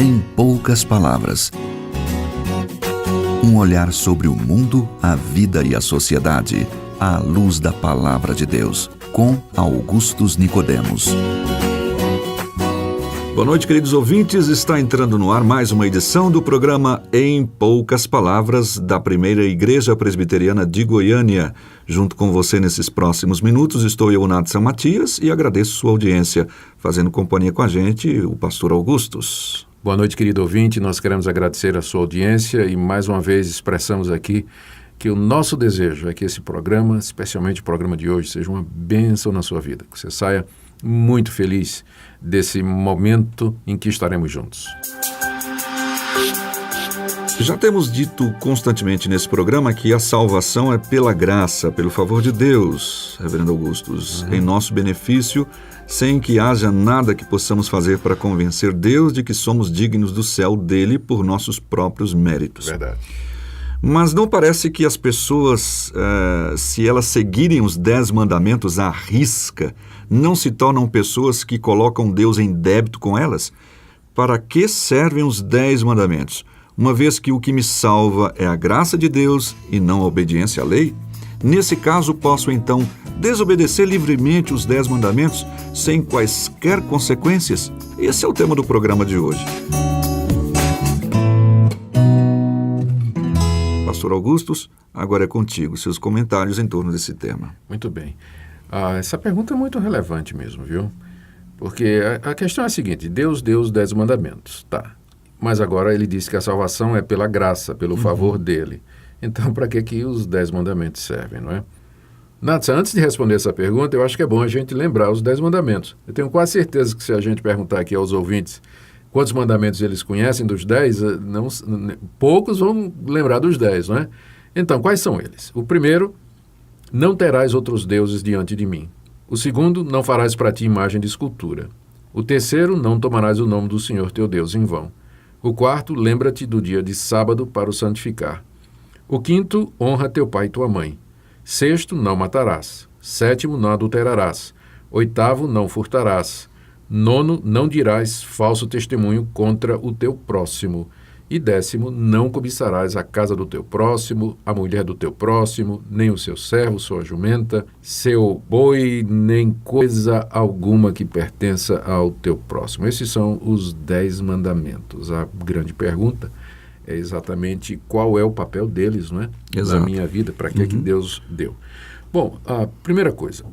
Em poucas palavras. Um olhar sobre o mundo, a vida e a sociedade, à luz da Palavra de Deus, com Augustus Nicodemos. Boa noite, queridos ouvintes. Está entrando no ar mais uma edição do programa Em Poucas Palavras, da Primeira Igreja Presbiteriana de Goiânia. Junto com você nesses próximos minutos estou eu, Nadson Matias, e agradeço sua audiência, fazendo companhia com a gente, o pastor Augustus. Boa noite, querido ouvinte. Nós queremos agradecer a sua audiência e mais uma vez expressamos aqui que o nosso desejo é que esse programa, especialmente o programa de hoje, seja uma bênção na sua vida, que você saia muito feliz desse momento em que estaremos juntos. Já temos dito constantemente nesse programa que a salvação é pela graça, pelo favor de Deus, Reverendo Augustus, em nosso benefício, sem que haja nada que possamos fazer para convencer Deus de que somos dignos do céu dele por nossos próprios méritos. Verdade. Mas não parece que as pessoas, se elas seguirem os 10 mandamentos à risca, não se tornam pessoas que colocam Deus em débito com elas? Para que servem os 10 mandamentos? Uma vez que o que me salva é a graça de Deus e não a obediência à lei? Nesse caso, posso então desobedecer livremente os 10 mandamentos sem quaisquer consequências? Esse é o tema do programa de hoje. Pastor Augustus, agora é contigo, seus comentários em torno desse tema. Muito bem. Essa pergunta é muito relevante mesmo, viu? Porque a questão é a seguinte: Deus deu os 10 mandamentos, tá? Mas agora ele disse que a salvação é pela graça, pelo favor dele. Então, para que os 10 mandamentos servem, não é? Natsa, antes de responder essa pergunta, eu acho que é bom a gente lembrar os 10 mandamentos. Eu tenho quase certeza que se a gente perguntar aqui aos ouvintes quantos mandamentos eles conhecem dos 10, poucos vão lembrar dos 10, não é? Então, quais são eles? O primeiro: não terás outros deuses diante de mim. O segundo: não farás para ti imagem de escultura. O terceiro: não tomarás o nome do Senhor teu Deus em vão. O quarto: lembra-te do dia de sábado para o santificar. O quinto: honra teu pai e tua mãe. Sexto: não matarás. Sétimo: não adulterarás. Oitavo: não furtarás. Nono: não dirás falso testemunho contra o teu próximo. E 10º: não cobiçarás a casa do teu próximo, a mulher do teu próximo, nem o seu servo, sua jumenta, seu boi, nem coisa alguma que pertença ao teu próximo. Esses são os 10 mandamentos. A grande pergunta é exatamente qual é o papel deles, não é? Exato. Na minha vida, para que Deus deu. Bom, a primeira coisa,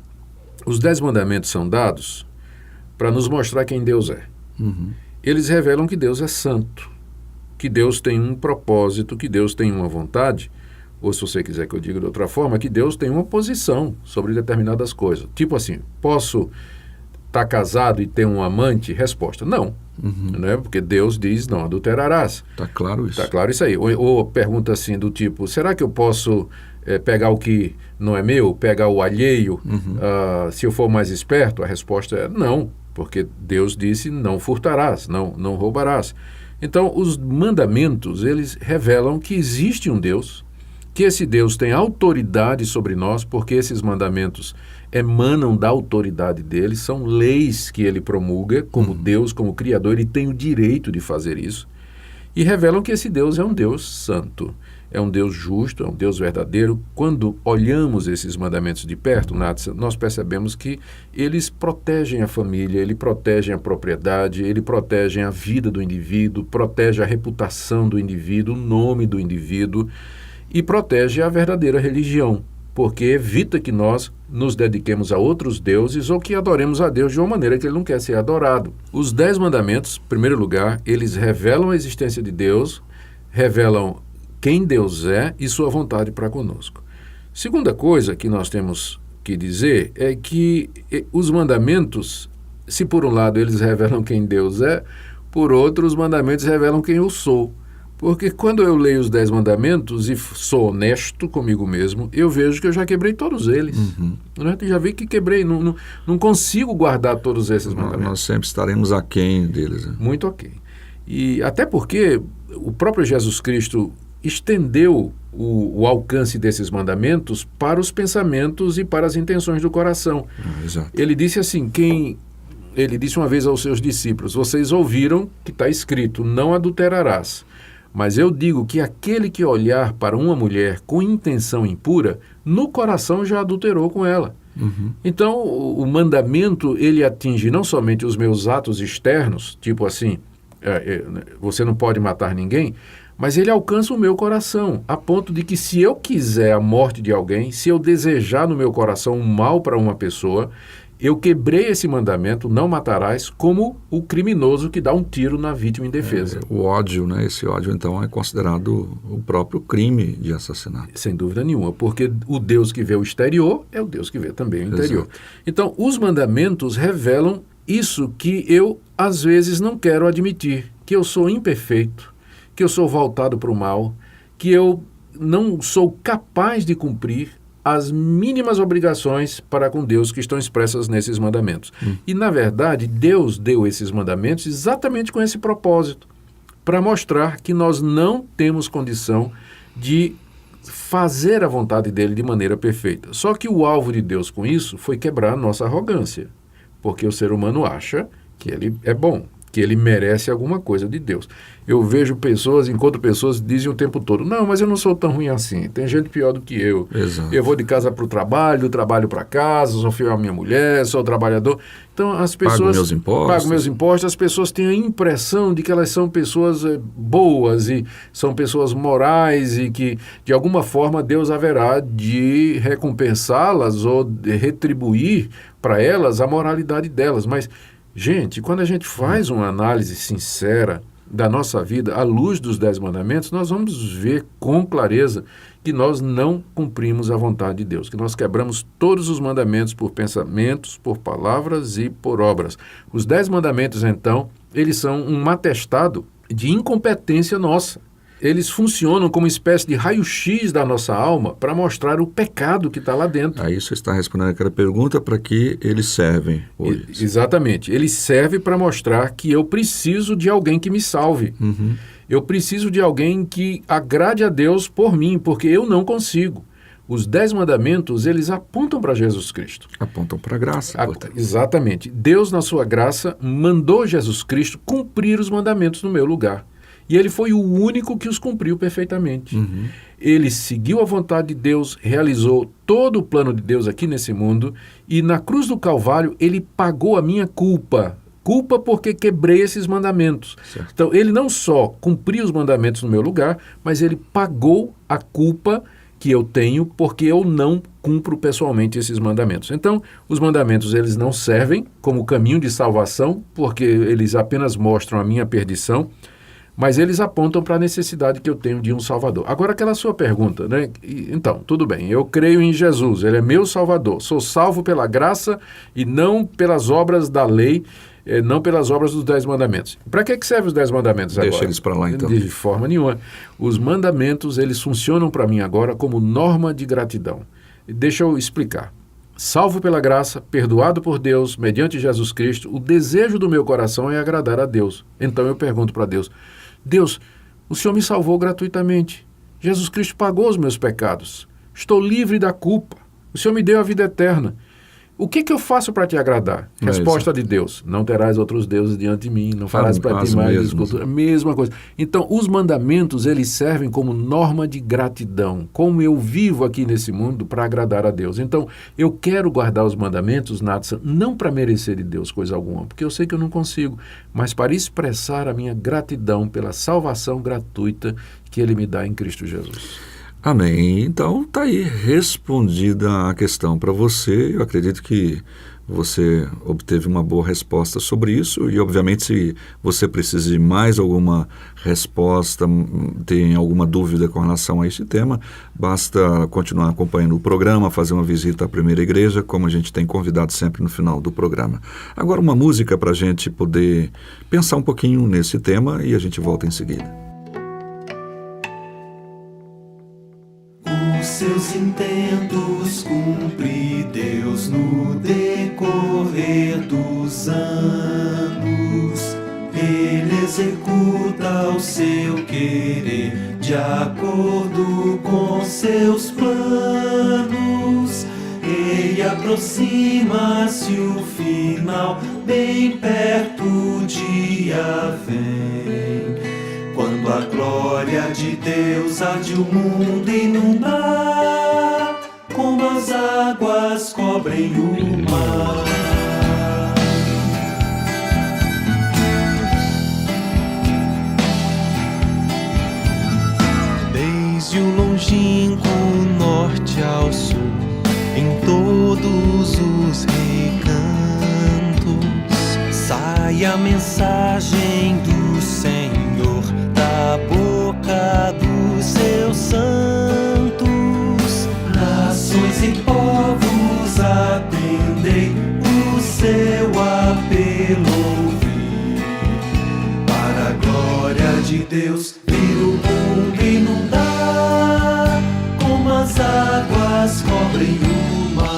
os 10 mandamentos são dados para nos mostrar quem Deus é. Eles revelam que Deus é santo, que Deus tem um propósito, que Deus tem uma vontade, ou se você quiser que eu diga de outra forma, que Deus tem uma posição sobre determinadas coisas. Tipo assim, posso estar casado e ter um amante? Resposta: não. Né? Porque Deus diz: não adulterarás. Está claro isso. Está claro isso aí. Ou pergunta assim do tipo: será que eu posso pegar o que não é meu, pegar o alheio, se eu for mais esperto? A resposta é não, porque Deus disse: não furtarás, não roubarás. Então, os mandamentos, eles revelam que existe um Deus, que esse Deus tem autoridade sobre nós, porque esses mandamentos emanam da autoridade dele, são leis que ele promulga como Deus, como Criador, ele tem o direito de fazer isso, e revelam que esse Deus é um Deus santo, é um Deus justo, é um Deus verdadeiro. Quando olhamos esses mandamentos de perto, nós percebemos que eles protegem a família, eles protegem a propriedade, eles protegem a vida do indivíduo, protegem a reputação do indivíduo, o nome do indivíduo, e protege a verdadeira religião, porque evita que nós nos dediquemos a outros deuses ou que adoremos a Deus de uma maneira que ele não quer ser adorado. Os 10 mandamentos, em primeiro lugar, eles revelam a existência de Deus, revelam quem Deus é e sua vontade para conosco. Segunda coisa que nós temos que dizer é que os mandamentos, se por um lado eles revelam quem Deus é, por outro os mandamentos revelam quem eu sou. Porque quando eu leio os 10 mandamentos e sou honesto comigo mesmo, eu vejo que eu já quebrei todos eles. Né? Já vi que quebrei, não consigo guardar todos esses mandamentos. Nós sempre estaremos aquém deles. Né? Muito aquém. E até porque o próprio Jesus Cristo estendeu o alcance desses mandamentos para os pensamentos e para as intenções do coração. Exato. Ele disse assim: quem ele disse uma vez aos seus discípulos: vocês ouviram que está escrito, não adulterarás. Mas eu digo que aquele que olhar para uma mulher com intenção impura, no coração já adulterou com ela. Então, o mandamento, ele atinge não somente os meus atos externos, tipo assim, você não pode matar ninguém, mas ele alcança o meu coração, a ponto de que se eu quiser a morte de alguém, se eu desejar no meu coração um mal para uma pessoa, eu quebrei esse mandamento, não matarás, como o criminoso que dá um tiro na vítima indefesa. O ódio, né? Esse ódio, então, é considerado o próprio crime de assassinato. Sem dúvida nenhuma, porque o Deus que vê o exterior é o Deus que vê também o interior. Exato. Então, os mandamentos revelam isso que eu, às vezes, não quero admitir, que eu sou imperfeito, que eu sou voltado para o mal, que eu não sou capaz de cumprir as mínimas obrigações para com Deus que estão expressas nesses mandamentos. E, na verdade, Deus deu esses mandamentos exatamente com esse propósito, para mostrar que nós não temos condição de fazer a vontade dele de maneira perfeita. Só que o alvo de Deus com isso foi quebrar a nossa arrogância, porque o ser humano acha que ele é bom, que ele merece alguma coisa de Deus. Eu vejo pessoas, enquanto pessoas dizem o tempo todo: não, mas eu não sou tão ruim assim, tem gente pior do que eu. Exato. Eu vou de casa para o trabalho, do trabalho para casa, sou fiel à minha mulher, sou trabalhador. Então as pessoas... Pago meus impostos. As pessoas têm a impressão de que elas são pessoas boas e são pessoas morais e que, de alguma forma, Deus haverá de recompensá-las ou de retribuir para elas a moralidade delas. Mas, gente, quando a gente faz uma análise sincera da nossa vida à luz dos 10 mandamentos, nós vamos ver com clareza que nós não cumprimos a vontade de Deus, que nós quebramos todos os mandamentos por pensamentos, por palavras e por obras. Os 10 mandamentos, então, eles são um atestado de incompetência nossa. Eles funcionam como uma espécie de raio-x da nossa alma para mostrar o pecado que está lá dentro. Aí você está respondendo aquela pergunta: para que eles servem hoje? Exatamente. Eles servem para mostrar que eu preciso de alguém que me salve. Eu preciso de alguém que agrade a Deus por mim, porque eu não consigo. Os 10 mandamentos, eles apontam para Jesus Cristo. Apontam para a graça. Exatamente. Deus, na sua graça, mandou Jesus Cristo cumprir os mandamentos no meu lugar. E ele foi o único que os cumpriu perfeitamente. Ele seguiu a vontade de Deus, realizou todo o plano de Deus aqui nesse mundo, e na cruz do Calvário ele pagou a minha culpa. Culpa porque quebrei esses mandamentos. Certo. Então ele não só cumpriu os mandamentos no meu lugar, mas ele pagou a culpa que eu tenho porque eu não cumpro pessoalmente esses mandamentos. Então, os mandamentos, eles não servem como caminho de salvação, porque eles apenas mostram a minha perdição, mas eles apontam para a necessidade que eu tenho de um Salvador. Agora, aquela sua pergunta, né? Então, tudo bem, eu creio em Jesus, ele é meu Salvador, sou salvo pela graça e não pelas obras da lei, não pelas obras dos 10 mandamentos. Para que servem os 10 mandamentos agora? Deixa eles para lá, então. De forma nenhuma. Os mandamentos, eles funcionam para mim agora como norma de gratidão. Deixa eu explicar. Salvo pela graça, perdoado por Deus, mediante Jesus Cristo, o desejo do meu coração é agradar a Deus. Então eu pergunto para Deus: Deus, o Senhor me salvou gratuitamente. Jesus Cristo pagou os meus pecados. Estou livre da culpa. O Senhor me deu a vida eterna. O que eu faço para te agradar? Resposta de Deus: não terás outros deuses diante de mim, não farás para ti mais escultura. Mesma coisa. Então, os mandamentos, eles servem como norma de gratidão. Como eu vivo aqui nesse mundo para agradar a Deus. Então, eu quero guardar os mandamentos, Natsa, não para merecer de Deus coisa alguma, porque eu sei que eu não consigo, mas para expressar a minha gratidão pela salvação gratuita que Ele me dá em Cristo Jesus. Amém. Então, está aí respondida a questão para você. Eu acredito que você obteve uma boa resposta sobre isso e, obviamente, se você precisa de mais alguma resposta, tem alguma dúvida com relação a esse tema, basta continuar acompanhando o programa, fazer uma visita à Primeira Igreja, como a gente tem convidado sempre no final do programa. Agora, uma música para a gente poder pensar um pouquinho nesse tema e a gente volta em seguida. Os seus intentos cumpre Deus no decorrer dos anos. Ele executa o seu querer de acordo com seus planos. E aproxima-se o final, bem perto o dia vem, quando a glória de Deus há de o mundo inundar, como as águas cobrem o mar. Desde o longínquo norte ao sul, em todos os recantos, sai a mensagem do Senhor da boca dos seus santos. Nações e povos, atendei, o seu apelo ouvir, para a glória de Deus vir o mundo inundar, como as águas cobrem o mar.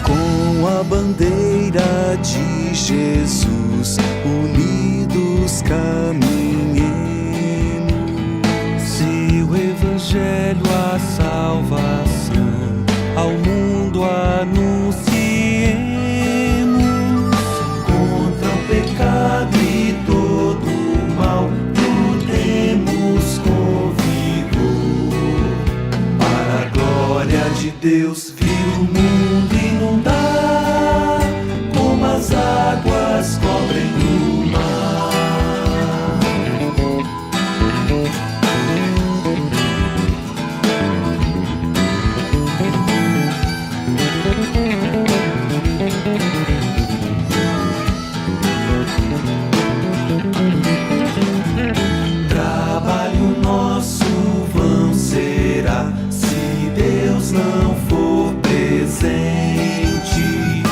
Com a bandeira de Jesus, unidos caminhemos, seu evangelho, a salvação, ao mundo anunciemos. Contra o pecado e todo o mal, lutemos com vigor, para a glória de Deus vir o mundo inundar, como as águas cobrem o mar. Trabalho nosso vão será, se Deus não for presente.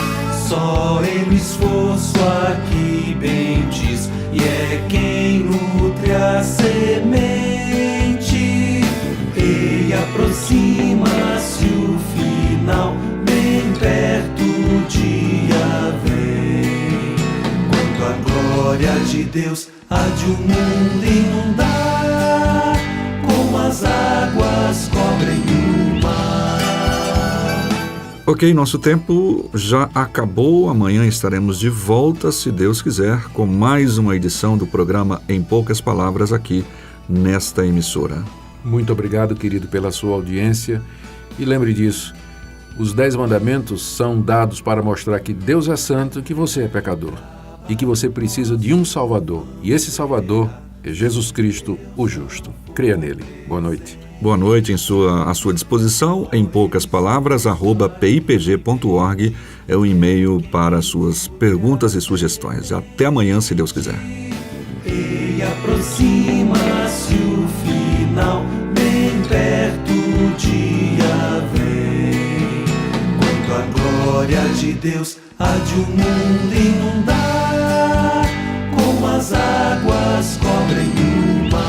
Só Ele esforço aqui bem diz, e é quem nutre a semente. E aproxima-se o final, bem perto o dia vem, quando a glória de Deus há de o mundo inundar, como as águas cobrem o mar. Ok, nosso tempo já acabou. Amanhã estaremos de volta, se Deus quiser, com mais uma edição do programa Em Poucas Palavras aqui nesta emissora. Muito obrigado, querido, pela sua audiência. E lembre disso, os 10 mandamentos são dados para mostrar que Deus é santo e que você é pecador, e que você precisa de um Salvador. E esse Salvador é Jesus Cristo, o justo. Creia nele. Boa noite. Boa noite, à sua disposição, em poucas palavras, @pipg.org é o e-mail para suas perguntas e sugestões. Até amanhã, se Deus quiser. E aproxima-se o final, bem perto o dia vem, quando a glória de Deus há de o mundo inundar, como as águas cobrem o mar.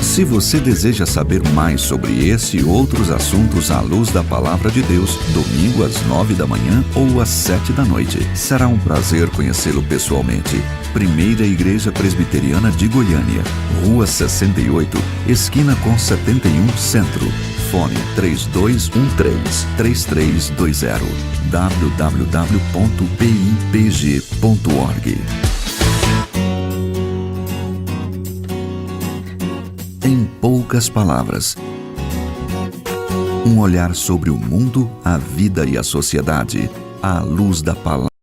Se você deseja saber mais sobre esse e outros assuntos à luz da Palavra de Deus, domingo às 9 da manhã ou às 7 da noite. Será um prazer conhecê-lo pessoalmente. Primeira Igreja Presbiteriana de Goiânia, Rua 68, esquina com 71 Centro. Fone 3213-3320. www.pipg.org. Em poucas palavras, um olhar sobre o mundo, a vida e a sociedade, à luz da palavra.